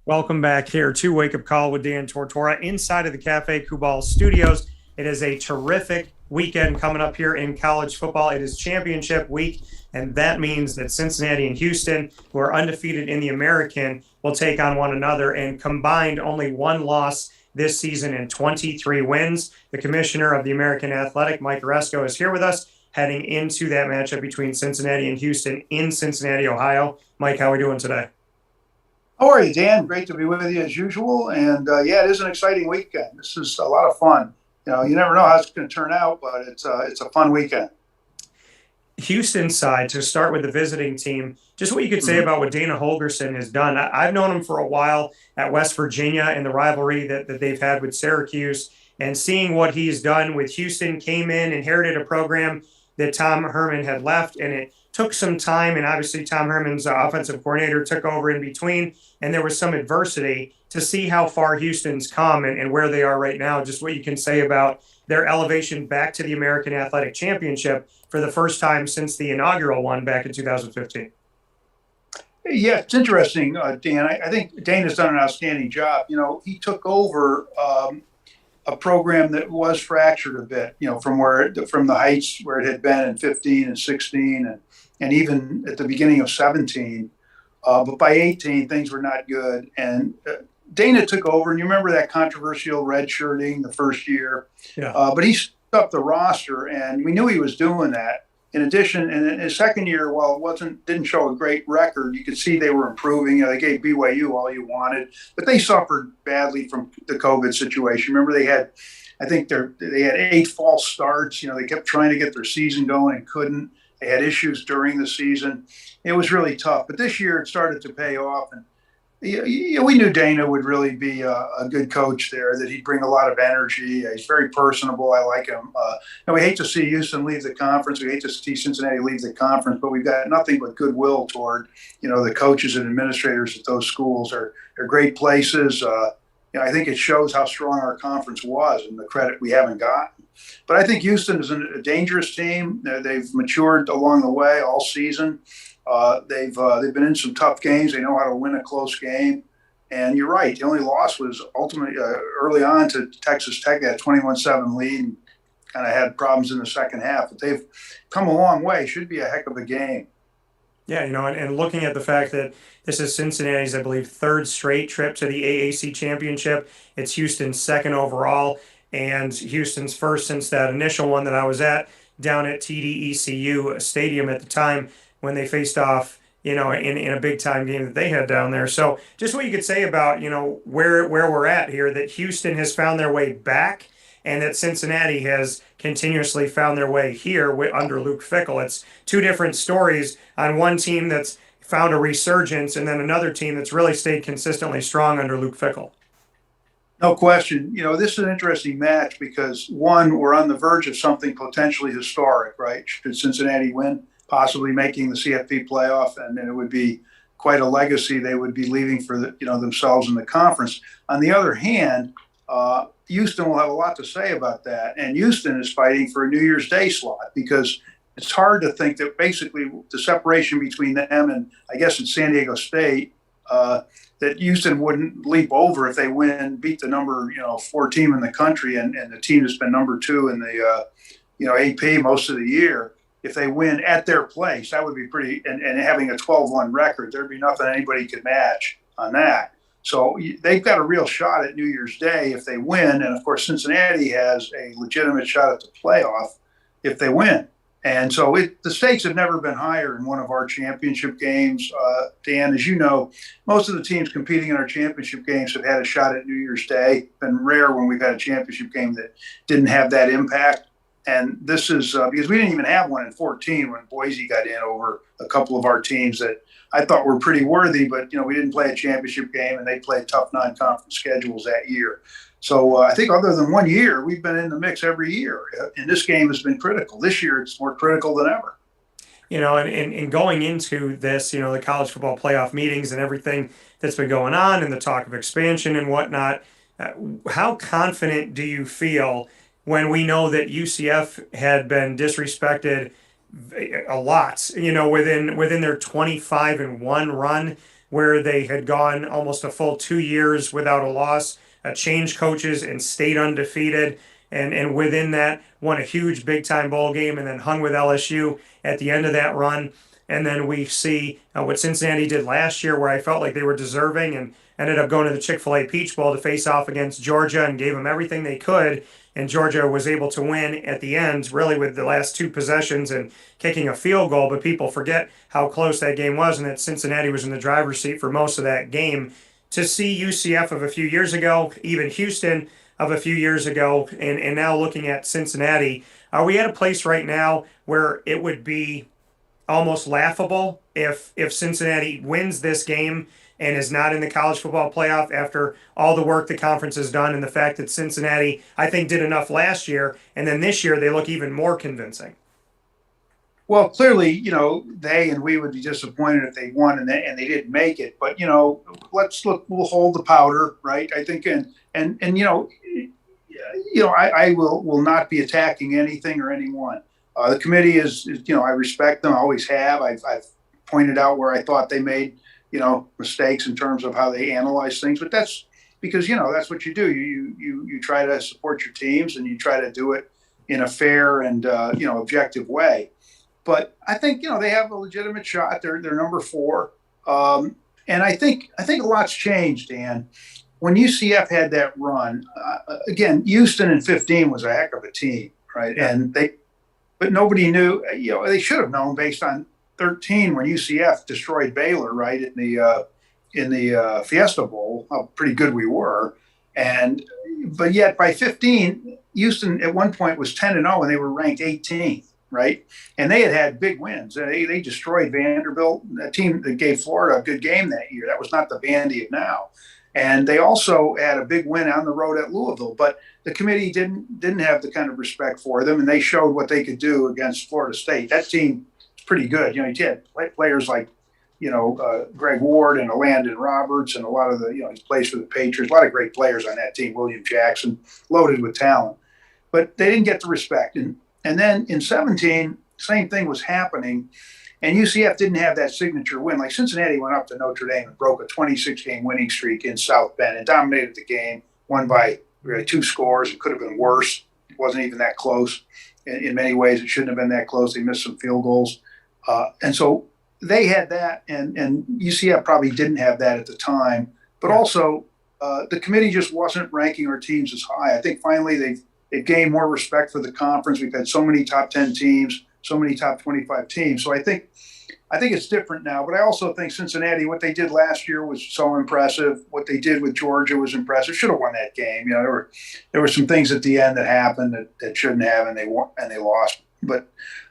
Welcome back here to Wake Up Call with Dan Tortora inside of the Cafe Kubal studios. It is a terrific weekend coming up here in college football. It is championship week, and that means that Cincinnati and Houston, who are undefeated in the American, will take on one another, and combined only one loss this season and 23 wins. The commissioner of the American Athletic, Mike Aresco, is here with us heading into that matchup between Cincinnati and Houston in Cincinnati, Ohio. Mike, how are we doing today? How are you, Dan? Great to be with you as usual. And yeah, it is an exciting weekend. This is a lot of fun. You never know how it's going to turn out, but it's a fun weekend. Houston side, to start with the visiting team, just what you could say Mhm. about what Dana Holgorsen has done. I've known him for a while at West Virginia and the rivalry that they've had with Syracuse, and seeing what he's done with Houston. Came in, inherited a program that Tom Herman had left, and it took some time. And obviously, Tom Herman's offensive coordinator took over in between, and there was some adversity to see how far Houston's come and where they are right now. Just what you can say about their elevation back to the American Athletic Championship for the first time since the inaugural one back in 2015. Yeah, it's interesting, Dan. I think Dana's done an outstanding job. He took over a program that was fractured a bit, from the heights where it had been in 15 and 16 and even at the beginning of 17. But by 18, things were not good. And Dana took over, and you remember that controversial redshirting the first year. Yeah. But he stepped up the roster, and we knew he was doing that. In addition, in his second year, while it didn't show a great record, you could see they were improving. They gave BYU all you wanted, but they suffered badly from the COVID situation. Remember, I think they had 8 false starts. They kept trying to get their season going and couldn't. They had issues during the season. It was really tough. But this year, it started to pay off, and we knew Dana would really be a good coach there, that he'd bring a lot of energy. He's very personable. I like him. And we hate to see Houston leave the conference. We hate to see Cincinnati leave the conference, but we've got nothing but goodwill toward, the coaches and administrators at those schools. Are great places. I think it shows how strong our conference was and the credit we haven't gotten. But I think Houston is a dangerous team. They've matured along the way all season. They've been in some tough games. They know how to win a close game. And you're right. The only loss was ultimately early on to Texas Tech. They had a 21-7 lead and kind of had problems in the second half. But they've come a long way. Should be a heck of a game. Yeah, and looking at the fact that this is Cincinnati's, I believe, third straight trip to the AAC Championship. It's Houston's second overall, and Houston's first since that initial one that I was at down at TDECU Stadium at the time when they faced off, in a big time game that they had down there. So just what you could say about, where we're at here, that Houston has found their way back and that Cincinnati has continuously found their way here under Luke Fickell. It's two different stories on one team that's found a resurgence and then another team that's really stayed consistently strong under Luke Fickell. No question. This is an interesting match because, one, we're on the verge of something potentially historic, right? Should Cincinnati win, possibly making the CFP playoff, and then it would be quite a legacy they would be leaving for themselves in the conference. On the other hand, Houston will have a lot to say about that, and Houston is fighting for a New Year's Day slot because it's hard to think that basically the separation between them and I guess it's San Diego State, that Houston wouldn't leap over if they win, beat the number 4 team in the country and the team that's been number 2 in the AP most of the year. If they win at their place, that would be pretty. And having a 12-1 record, there'd be nothing anybody could match on that. So they've got a real shot at New Year's Day if they win. And, of course, Cincinnati has a legitimate shot at the playoff if they win. And so the stakes have never been higher in one of our championship games. Dan, as you know, most of the teams competing in our championship games have had a shot at New Year's Day. It's been rare when we've had a championship game that didn't have that impact. And this is because we didn't even have one in 14 when Boise got in over a couple of our teams that I thought were pretty worthy, but, we didn't play a championship game and they played tough non-conference schedules that year. So I think other than 1 year, we've been in the mix every year. And this game has been critical. This year, it's more critical than ever. And going into this, the college football playoff meetings and everything that's been going on and the talk of expansion and whatnot, how confident do you feel when we know that UCF had been disrespected a lot, within their 25-1 run where they had gone almost a full 2 years without a loss, changed coaches and stayed undefeated. And within that, won a huge big time bowl game and then hung with LSU at the end of that run. And then we see what Cincinnati did last year, where I felt like they were deserving and ended up going to the Chick-fil-A Peach Bowl to face off against Georgia and gave them everything they could. And Georgia was able to win at the end, really with the last two possessions and kicking a field goal. But people forget how close that game was and that Cincinnati was in the driver's seat for most of that game. To see UCF of a few years ago, even Houston of a few years ago, and now looking at Cincinnati, are we at a place right now where it would be almost laughable if Cincinnati wins this game and is not in the college football playoff after all the work the conference has done, and the fact that Cincinnati, I think, did enough last year, and then this year they look even more convincing? Well, clearly, they and we would be disappointed if they won and they didn't make it. But let's look. We'll hold the powder, right? I think, and I will not be attacking anything or anyone. The committee is I respect them. I always have. I've pointed out where I thought they made mistakes in terms of how they analyze things, but that's because that's what you do. You try to support your teams and you try to do it in a fair and objective way. But I think they have a legitimate shot. They're number 4, and I think a lot's changed, Dan. When UCF had that run, again, Houston in 15 was a heck of a team, right? Yeah. But nobody knew. They should have known based on 13 when UCF destroyed Baylor, right, in the Fiesta Bowl, how pretty good we were, but yet by 15, Houston at one point was 10-0 and they were ranked 18th. Right. And they had big wins. They destroyed Vanderbilt, a team that gave Florida a good game that year. That was not the Vandy of now. And they also had a big win on the road at Louisville. But the committee didn't have the kind of respect for them, and they showed what they could do against Florida State. That team is pretty good. You had players like, Greg Ward and Landon Roberts and a lot of the, he plays for the Patriots. A lot of great players on that team. William Jackson, loaded with talent. But they didn't get the respect. And then in 17, same thing was happening, and UCF didn't have that signature win. Like Cincinnati went up to Notre Dame and broke a 26-game winning streak in South Bend and dominated the game, won by 2 scores. It could have been worse. It wasn't even that close. In many ways, it shouldn't have been that close. They missed some field goals. And so they had that, and UCF probably didn't have that at the time. But also, the committee just wasn't ranking our teams as high. I think finally they've gained more respect for the conference. We've had so many top 10 teams, so many top 25 teams. So I think it's different now. But I also think Cincinnati, what they did last year was so impressive. What they did with Georgia was impressive. Should have won that game. There were some things at the end that happened that shouldn't have, and they won and they lost. But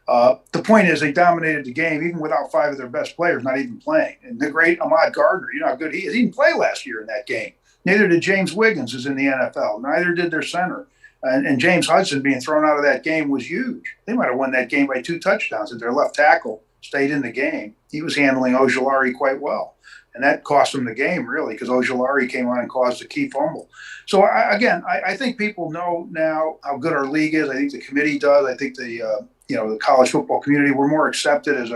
the point is, they dominated the game even without 5 of their best players not even playing. And the great Ahmad Gardner, how good he is. He didn't play last year in that game. Neither did James Wiggins, who's in the NFL. Neither did their center. And James Hudson being thrown out of that game was huge. They might have won that game by 2 touchdowns if their left tackle stayed in the game. He was handling Ojulari quite well. And that cost them the game, really, because Ojulari came on and caused a key fumble. So, I think people know now how good our league is. I think the committee does. I think the college football community, we're more accepted as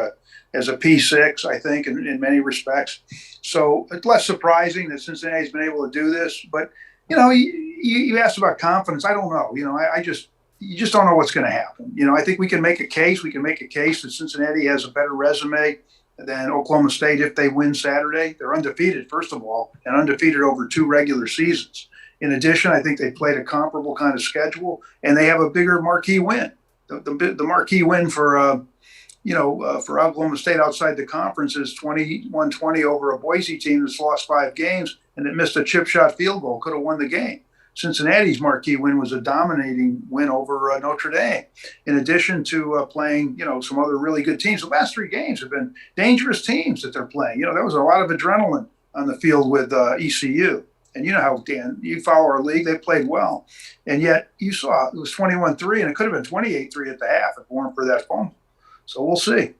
a P6, I think, in many respects. So it's less surprising that Cincinnati's been able to do this. But, you asked about confidence. I don't know. You just don't know what's going to happen. I think we can make a case. We can make a case that Cincinnati has a better resume than Oklahoma State if they win Saturday. They're undefeated, first of all, and undefeated over 2 regular seasons. In addition, I think they played a comparable kind of schedule, and they have a bigger marquee win. The marquee win for Oklahoma State outside the conference is 21-20 over a Boise team that's lost 5 games and that missed a chip shot field goal, could have won the game. Cincinnati's marquee win was a dominating win over Notre Dame, in addition to playing, some other really good teams. The last 3 games have been dangerous teams that they're playing. There was a lot of adrenaline on the field with ECU. And you know how, Dan, you follow our league, they played well. And yet you saw it was 21-3, and it could have been 28-3 at the half if it weren't for that fumble. So we'll see.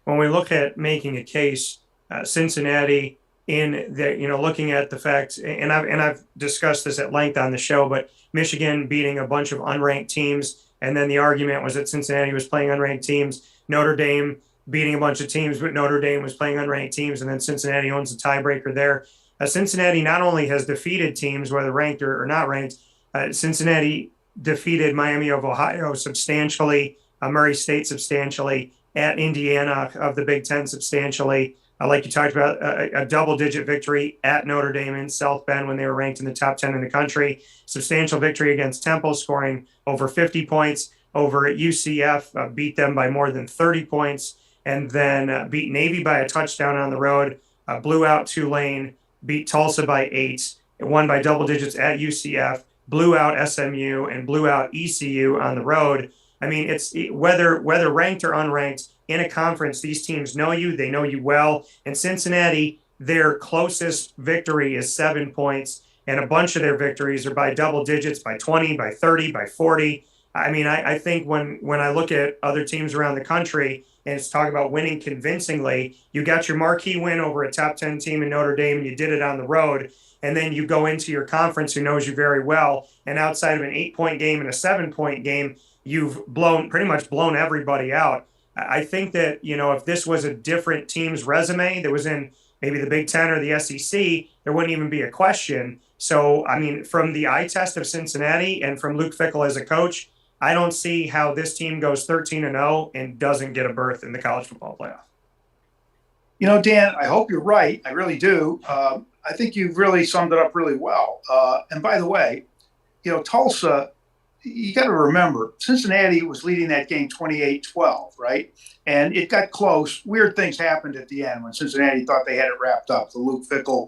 When we look at making a case, Cincinnati, in the, looking at the facts, and I've discussed this at length on the show, but Michigan beating a bunch of unranked teams, and then the argument was that Cincinnati was playing unranked teams. Notre Dame beating a bunch of teams, but Notre Dame was playing unranked teams, and then Cincinnati owns the tiebreaker there. Cincinnati not only has defeated teams, whether ranked or not ranked, Cincinnati defeated Miami of Ohio substantially, Murray State substantially, at Indiana of the Big Ten substantially. Like you talked about, a double-digit victory at Notre Dame in South Bend when they were ranked in the top 10 in the country. Substantial victory against Temple, scoring over 50 points. Over at UCF, beat them by more than 30 points, and then beat Navy by a touchdown on the road, blew out Tulane, beat Tulsa by 8, won by double digits at UCF, blew out SMU, and blew out ECU on the road. I mean, it's whether ranked or unranked in a conference, these teams know you, they know you well. And Cincinnati, their closest victory is 7 points, and a bunch of their victories are by double digits, by 20, by 30, by 40. I mean, I think when I look at other teams around the country and it's talking about winning convincingly, you got your marquee win over a top 10 team in Notre Dame, and you did it on the road. And then you go into your conference who knows you very well. And outside of an 8-point game and a 7-point game, you've pretty much blown everybody out. I think that, if this was a different team's resume that was in maybe the Big Ten or the SEC, there wouldn't even be a question. So, I mean, from the eye test of Cincinnati and from Luke Fickell as a coach, I don't see how this team goes 13-0 and doesn't get a berth in the college football playoff. Dan, I hope you're right. I really do. I think you've really summed it up really well. And by the way, Tulsa, you got to remember, Cincinnati was leading that game 28-12, right? And it got close. Weird things happened at the end when Cincinnati thought they had it wrapped up. The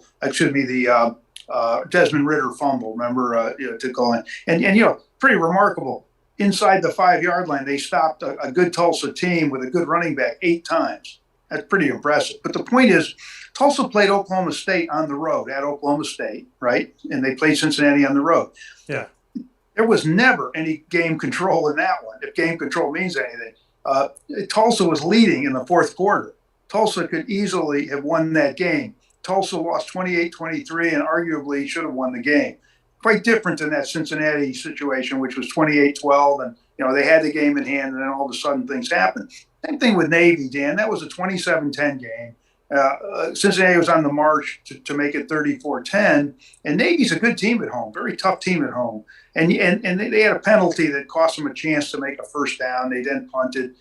Desmond Ridder fumble, remember, to go in. And pretty remarkable. Inside the 5-yard line, they stopped a good Tulsa team with a good running back 8 times. That's pretty impressive. But the point is, Tulsa played Oklahoma State on the road at Oklahoma State, right? And they played Cincinnati on the road. Yeah. There was never any game control in that one, if game control means anything. Tulsa was leading in the fourth quarter. Tulsa could easily have won that game. Tulsa lost 28-23 and arguably should have won the game. Quite different than that Cincinnati situation, which was 28-12, and they had the game in hand, and then all of a sudden things happened. Same thing with Navy, Dan. That was a 27-10 game. Cincinnati was on the march to make it 34-10, and Navy's a good team at home, very tough team at home. And they had a penalty that cost them a chance to make a first down. They then punted.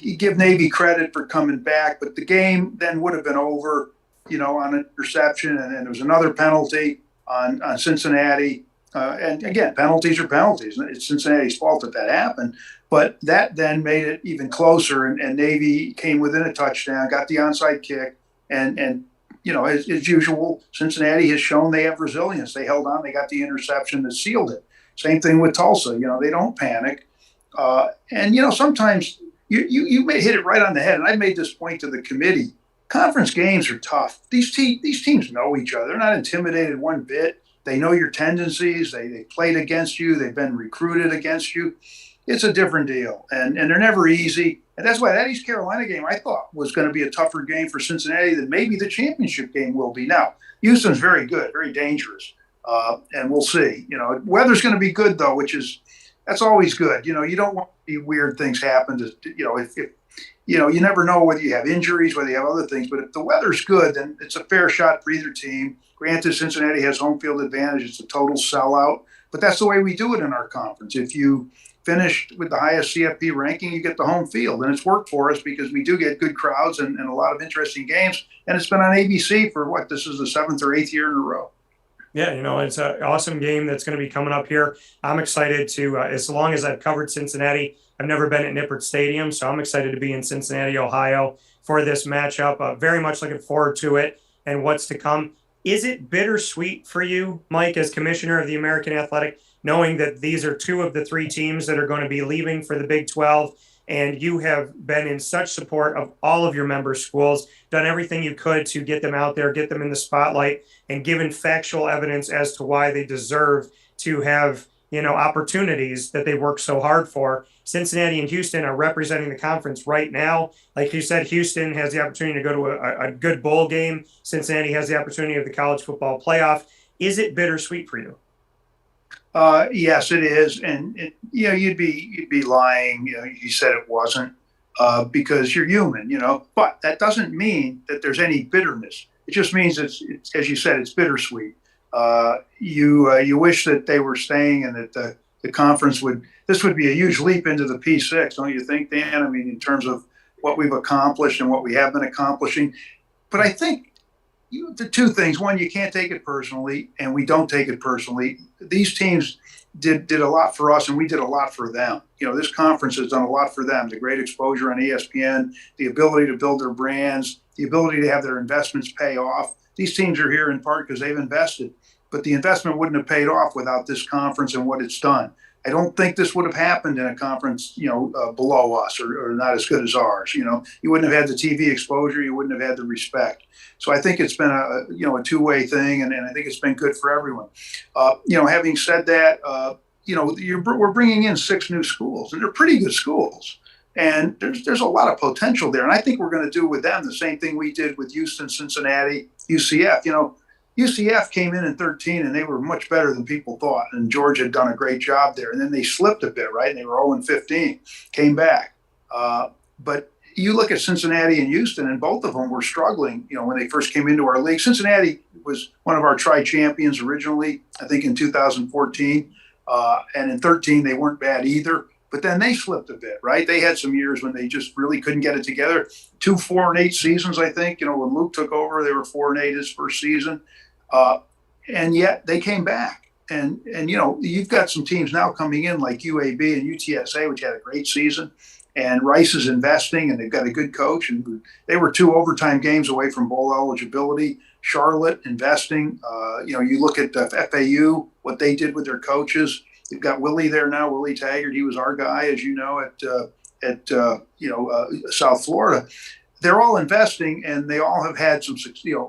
You give Navy credit for coming back, but the game then would have been over, on an interception, and then there was another penalty on Cincinnati. And again, penalties are penalties. It's Cincinnati's fault that happened. But that then made it even closer, and Navy came within a touchdown, got the onside kick, and as usual, Cincinnati has shown they have resilience. They held on. They got the interception that sealed it. Same thing with Tulsa. They don't panic. And sometimes you may hit it right on the head. And I made this point to the committee. Conference games are tough. These teams know each other. They're not intimidated one bit. They know your tendencies. They played against you. They've been recruited against you. It's a different deal, and they're never easy. And that's why that East Carolina game I thought was going to be a tougher game for Cincinnati than maybe the championship game will be. Now, Houston's very good, very dangerous, and we'll see. Weather's going to be good though, that's always good. You don't want to see weird things happen. If you never know whether you have injuries, whether you have other things. But if the weather's good, then it's a fair shot for either team. Granted, Cincinnati has home field advantage. It's a total sellout, but that's the way we do it in our conference. If you finish with the highest CFP ranking, you get the home field. And it's worked for us because we do get good crowds and a lot of interesting games. And it's been on ABC for this is the 7th or 8th year in a row. Yeah, it's an awesome game that's going to be coming up here. I'm excited to, as long as I've covered Cincinnati, I've never been at Nippert Stadium, so I'm excited to be in Cincinnati, Ohio for this matchup. Very much looking forward to it and what's to come. Is it bittersweet for you, Mike, as commissioner of the American Athletic, knowing that these are 2 of the 3 teams that are going to be leaving for the Big 12, and you have been in such support of all of your member schools, done everything you could to get them out there, get them in the spotlight, and given factual evidence as to why they deserve to have, opportunities that they work so hard for. Cincinnati and Houston are representing the conference right now. Like you said, Houston has the opportunity to go to a good bowl game. Cincinnati has the opportunity of the college football playoff. Is it bittersweet for you? Yes, it is. And you'd be lying. You said it wasn't. because you're human, But that doesn't mean that there's any bitterness. It just means it's as you said, it's bittersweet. You wish that they were staying and that the conference would. This would be a huge leap into the P6, don't you think, Dan? I mean, in terms of what we've accomplished and what we have been accomplishing. But I think the two things: one, you can't take it personally, and we don't take it personally. These teams did a lot for us, and we did a lot for them. This conference has done a lot for them. The great exposure on ESPN, the ability to build their brands, the ability to have their investments pay off. These teams are here in part because they've invested, but the investment wouldn't have paid off without this conference and what it's done. I don't think this would have happened in a conference, below us or not as good as ours. You wouldn't have had the TV exposure. You wouldn't have had the respect. So I think it's been a two-way thing, and I think it's been good for everyone. Having said that, we're bringing in 6 new schools, and they're pretty good schools. And there's a lot of potential there. And I think we're going to do with them the same thing we did with Houston, Cincinnati, UCF. UCF came in 13, and they were much better than people thought. And Georgia had done a great job there. And then they slipped a bit, right? And they were 0-15, came back. But you look at Cincinnati and Houston, and both of them were struggling, when they first came into our league. Cincinnati was one of our tri-champions originally, I think in 2014. And in 13, they weren't bad either. But then they slipped a bit, right? They had some years when they just really couldn't get it together. 2 4-8 seasons, I think. When Luke took over, they were 4-8 his first season. And yet they came back. And you've got some teams now coming in like UAB and UTSA, which had a great season. And Rice is investing, and they've got a good coach. And they were 2 overtime games away from bowl eligibility. Charlotte investing. You look at FAU, what they did with their coaches. You've got Willie there now, Willie Taggart. He was our guy, as you know, at South Florida. They're all investing, and they all have had some,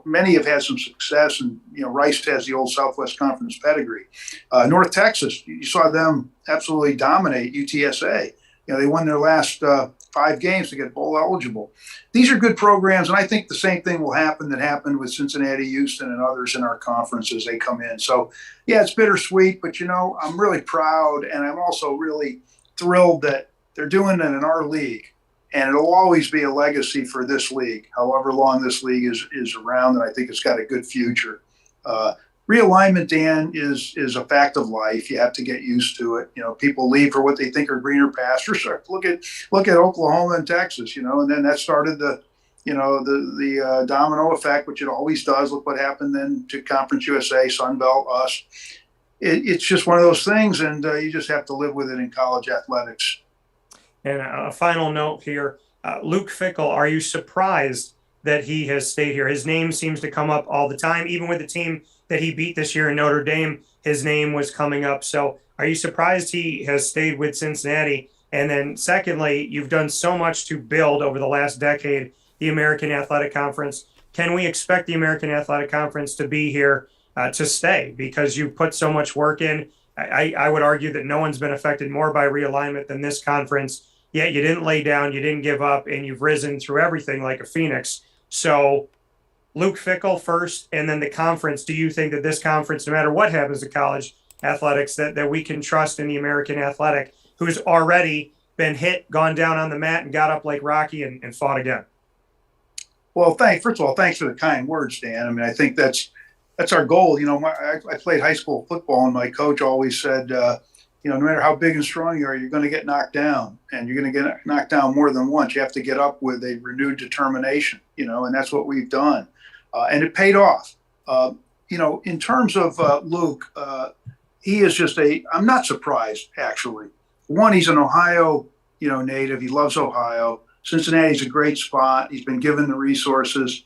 many have had some success. And, Rice has the old Southwest Conference pedigree. North Texas, you saw them absolutely dominate UTSA. They won their last 5 games to get bowl eligible. These are good programs, and I think the same thing will happen that happened with Cincinnati, Houston, and others in our conference as they come in. So, yeah, it's bittersweet, but, I'm really proud, and I'm also really thrilled that they're doing it in our league. And it'll always be a legacy for this league, however long this league is around, and I think it's got a good future. Realignment, Dan, is a fact of life. You have to get used to it. People leave for what they think are greener pastures. Look at Oklahoma and Texas, and then that started the domino effect, which it always does. Look what happened then to Conference USA, Sun Belt, us. It's just one of those things, and you just have to live with it in college athletics. And a final note here, Luke Fickell, are you surprised that he has stayed here? His name seems to come up all the time, even with the team that he beat this year in Notre Dame. His name was coming up. So are you surprised he has stayed with Cincinnati? And then secondly, you've done so much to build over the last decade the American Athletic Conference. Can we expect the American Athletic Conference to be here to stay? Because you put so much work in. I would argue that no one's been affected more by realignment than this conference. Yet you didn't lay down, you didn't give up, and you've risen through everything like a phoenix. So Luke Fickell first, and then the conference. Do you think that this conference, no matter what happens to college athletics, that we can trust in the American Athletic, who's already been hit, gone down on the mat, and got up like Rocky and fought again? Well, first of all, thanks for the kind words, Dan. I mean, I think that's our goal. I played high school football, and my coach always said, no matter how big and strong you are, you're going to get knocked down, and you're going to get knocked down more than once. You have to get up with a renewed determination, and that's what we've done. And it paid off. In terms of Luke, he is just I'm not surprised, actually. One, he's an Ohio, native. He loves Ohio. Cincinnati's a great spot. He's been given the resources.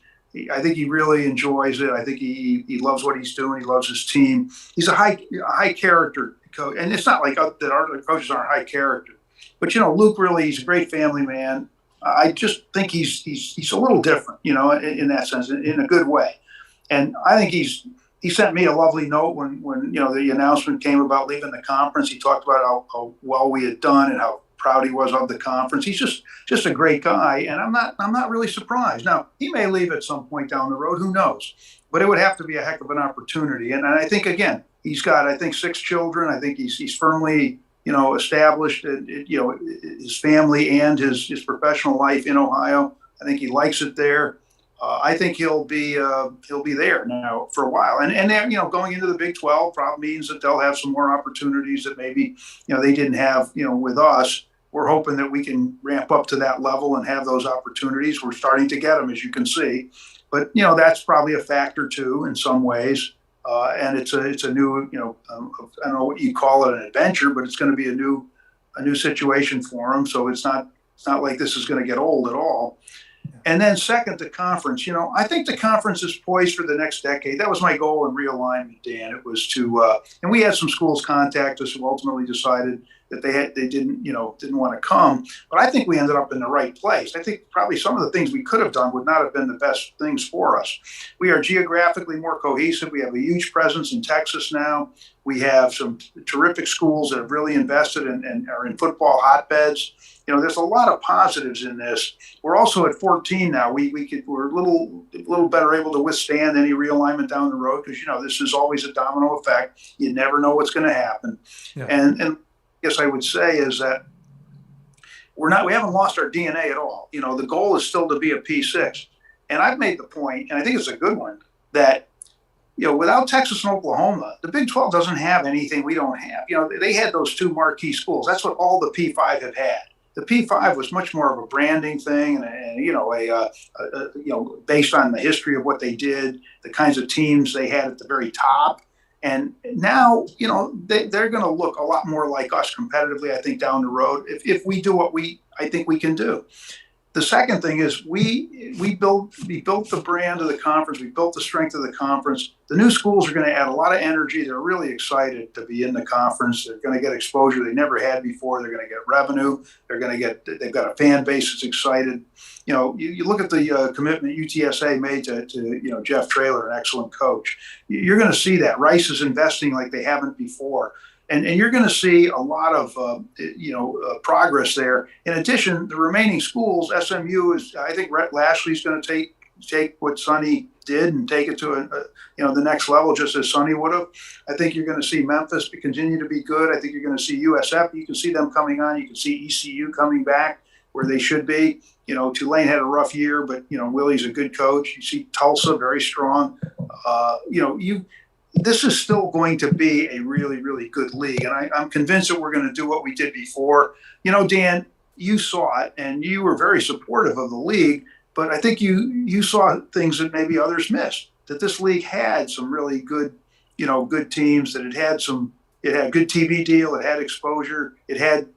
I think he really enjoys it. I think he loves what he's doing. He loves his team. He's a high character coach. And it's not like that our coaches aren't high character. But, Luke really, he's a great family man. I just think he's a little different, in that sense, in a good way. And I think he sent me a lovely note when the announcement came about leaving the conference. He talked about how well we had done and how proud he was of the conference. He's just a great guy, and I'm not really surprised. Now, he may leave at some point down the road, who knows? But it would have to be a heck of an opportunity. And I think, again, he's got, 6 children. I think he's firmly established, his family and his professional life in Ohio. I think he likes it there. I think he'll be there now for a while, and then, going into the Big 12 probably means that they'll have some more opportunities that maybe they didn't have with us. We're hoping that we can ramp up to that level and have those opportunities. We're starting to get them, as you can see, but that's probably a factor too in some ways. And it's a new I don't know what you call it, an adventure, but it's going to be a new situation for them. So it's not like this is going to get old at all. And then second, the conference. I think the conference is poised for the next decade. That was my goal in realignment, Dan. It was to, and we had some schools contact us who ultimately decided that they didn't want to come. But I think we ended up in the right place. I think probably some of the things we could have done would not have been the best things for us. We are geographically more cohesive. We have a huge presence in Texas now. We have some terrific schools that have really invested and are in football hotbeds. There's a lot of positives in this. We're also at 14 now. We're a little better able to withstand any realignment down the road because this is always a domino effect. You never know what's going to happen. Yeah. And I guess I would say is that we haven't lost our DNA at all. The goal is still to be a P6. And I've made the point, and I think it's a good one, that without Texas and Oklahoma, the Big 12 doesn't have anything we don't have. They had those two marquee schools. That's what all the P5 have had. The P5 was much more of a branding thing, and based on the history of what they did, the kinds of teams they had at the very top. And now, they're going to look a lot more like us competitively, I think, down the road if we do what I think we can do. The second thing is we built the brand of the conference. We built the strength of the conference. The new schools are going to add a lot of energy. They're really excited to be in the conference. They're going to get exposure they never had before. They're going to get revenue. They've got a fan base that's excited. You look at the commitment UTSA made to Jeff Traylor, an excellent coach. You're going to see that Rice is investing like they haven't before. And you're going to see a lot of progress there. In addition, the remaining schools, SMU is, I think Rhett Lashley's going to take what Sonny did and take it to the next level, just as Sonny would have. I think you're going to see Memphis continue to be good. I think you're going to see USF. You can see them coming on. You can see ECU coming back where they should be. Tulane had a rough year, but Willie's a good coach. You see Tulsa very strong. This is still going to be a really, really good league. And I'm convinced that we're going to do what we did before. Dan, you saw it and you were very supportive of the league, but I think you saw things that maybe others missed, that this league had some really good, good teams, that it had a good TV deal. It had exposure. It had,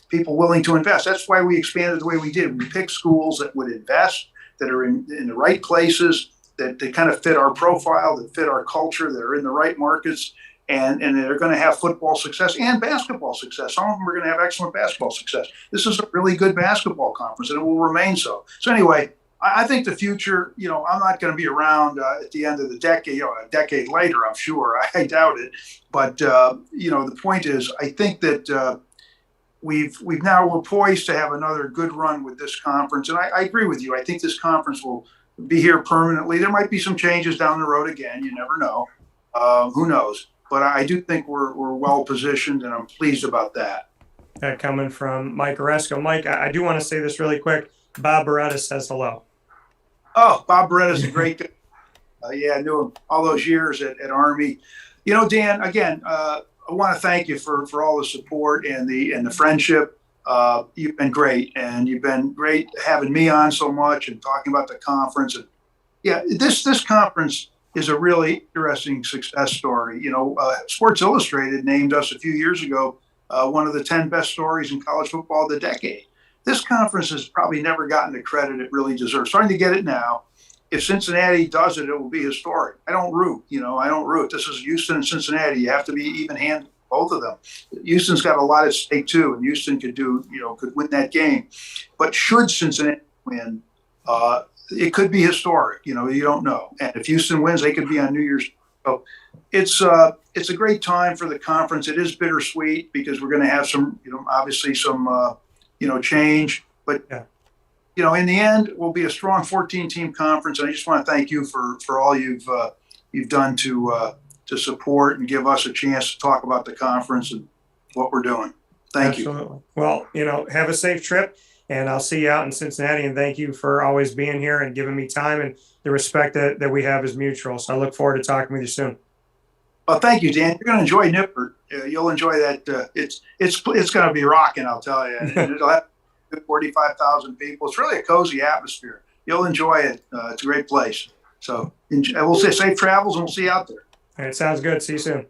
people willing to invest. That's why we expanded the way we did. We picked schools that would invest, that are in the right places, that kind of fit our profile, that fit our culture, that are in the right markets, and they're going to have football success and basketball success. Some of them are going to have excellent basketball success. This is a really good basketball conference, and it will remain so. So anyway, I think the future, I'm not going to be around at the end of the decade, a decade later, I'm sure. I doubt it. But, the point is, I think that we're poised to have another good run with this conference. And I agree with you. I think this conference will be here permanently. There might be some changes down the road again. You never know. Who knows? But I do think we're well positioned, and I'm pleased about that. Coming from Mike Aresco. Mike, I do want to say this really quick. Bob Beretta says hello. Oh, Bob Beretta's a great guy. I knew him all those years at Army. Dan, again, I want to thank you for all the support and the friendship. You've been great, and you've been great having me on so much and talking about the conference. And this conference is a really interesting success story. Sports Illustrated named us a few years ago one of the 10 best stories in college football of the decade. This conference has probably never gotten the credit it really deserves. Starting to get it now. If Cincinnati does it, it will be historic. I don't root. This is Houston and Cincinnati. You have to be even-handed. Both of them. Houston's got a lot at stake too, and Houston could win that game. But should Cincinnati win, it could be historic. You don't know. And if Houston wins, they could be on New Year's. So it's a great time for the conference. It is bittersweet because we're going to have some, obviously some, change. But in the end, we'll be a strong 14-team conference. And I just want to thank you for all you've done to support and give us a chance to talk about the conference. And what we're doing. Thank you. Absolutely. Well, have a safe trip, and I'll see you out in Cincinnati. And thank you for always being here and giving me time, and the respect that we have is mutual. So I look forward to talking with you soon. Well, thank you, Dan. You're going to enjoy Nippert. You'll enjoy that. It's going to be rocking, I'll tell you. And it'll have 45,000 people. It's really a cozy atmosphere. You'll enjoy it. It's a great place. So we'll say safe travels, and we'll see you out there. All right, sounds good. See you soon.